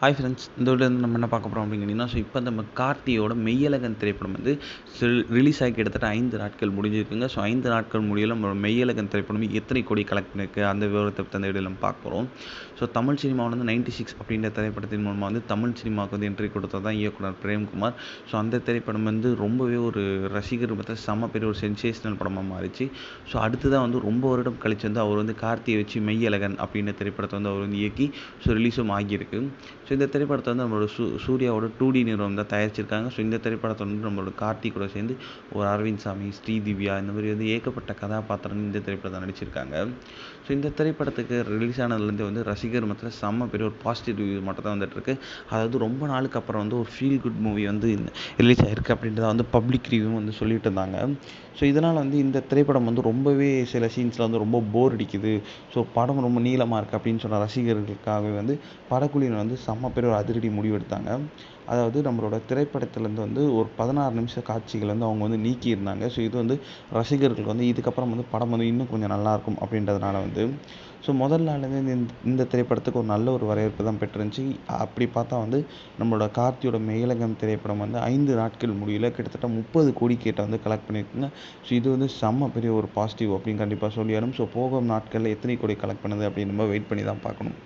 Hi friends, இந்த video வந்து நம்ம என்ன பார்க்க போகிறோம் அப்படிங்கன்னா, இப்போ நம்ம கார்த்தியோட மெய்யழகன் திரைப்படம் வந்து ரிலீஸ் ஆகி கிட்டத்தட்ட 5 நாட்கள் முடிஞ்சிருக்குங்க. 5 நாட்கள் முடியல நம்ம மெய்யழகன் திரைப்படம் எத்தனை கோடி கலெக்ட் பண்ணியிருக்கு அந்த விவரத்தை பற்றி அந்த வீடியோ நம்ம பார்க்க போகிறோம். தமிழ் சினிமாவில் வந்து 96 அப்படின்ற திரைப்படத்தின் மூலமாக வந்து தமிழ் சினிமாவுக்கு வந்து என்ட்ரி கொடுத்தது தான் இயக்குனர் பிரேம்குமார். அந்த திரைப்படம் வந்து ரொம்பவே ஒரு ரசிகர் மத்தியில் செம்ம பெரிய ஒரு சென்சேஷனல் படமாக மாறிச்சு. அடுத்ததான் வந்து ரொம்ப வருடம் கழிச்சு வந்து அவர் வந்து கார்த்தியை வச்சு மெய்யழகன் அப்படின்ற திரைப்படத்தை வந்து அவர் வந்து இயக்கி ரிலீஸும் ஆகியிருக்கு. இந்த திரைப்படத்தை வந்து நம்மளோட சூர்யாவோட 2D நிறுவனம் தான் தயாரிச்சிருக்காங்க. இந்த திரைப்படத்தை வந்து நம்மளோட கார்த்தி கூட சேர்ந்து ஒரு அரவிந்த் சாமி, ஸ்ரீதிவ்யா இந்த மாதிரி வந்து ஏகப்பட்ட கதாபாத்திரங்கள் இந்த திரைப்படத்தை நடிச்சிருக்காங்க. இந்த திரைப்படத்துக்கு ரிலீஸ் ஆனதுலேருந்து வந்து ரசிகர் மத்தியில் செம்ம பெரிய ஒரு பாசிட்டிவ் ரிவ்யூ மட்டும் தான் வந்துட்டுருக்கு. அதாவது ரொம்ப நாளுக்கு அப்புறம் வந்து ஒரு ஃபீல் குட் மூவி வந்து ரிலீஸ் ஆகிருக்கு அப்படின்றத வந்து பப்ளிக் ரிவ்யூ வந்து சொல்லிட்டு இருந்தாங்க. இதனால் வந்து இந்த திரைப்படம் வந்து ரொம்பவே சில சீன்ஸில் வந்து ரொம்ப போர் அடிக்குது. படம் ரொம்ப நீளமாக இருக்குது அப்படின்னு சொன்ன ரசிகர்களுக்காகவே வந்து படக்குழுவினர் வந்து செம்ம பெரிய ஒரு அதிரடி முடிவு எடுத்தாங்க. அதாவது நம்மளோட திரைப்படத்துலேருந்து வந்து ஒரு 16 நிமிஷ காட்சிகள் வந்து அவங்க வந்து நீக்கியிருந்தாங்க. இது வந்து ரசிகர்களுக்கு வந்து இதுக்கப்புறம் வந்து படம் வந்து இன்னும் கொஞ்சம் நல்லாயிருக்கும் அப்படின்றதுனால வந்து முதல் நாள்லேருந்து இந்த திரைப்படத்துக்கு ஒரு நல்ல ஒரு வரவேற்பு தான் பெற்றிருந்துச்சு. அப்படி பார்த்தா வந்து நம்மளோட கார்த்தியோட மெய்யழகன் திரைப்படம் வந்து 5 நாட்கள் முடியல கிட்டத்தட்ட 30 கோடி கிட்ட வந்து கலெக்ட் பண்ணியிருக்குங்க. இது வந்து செம்ம பெரிய ஒரு பாசிட்டிவ் அப்படின்னு கண்டிப்பாக சொல்லிடணும். போகும் நாட்களில் எத்தனை கோடி கலெக்ட் பண்ணுது அப்படின்னு நம்ம வெயிட் பண்ணி தான் பார்க்கணும்.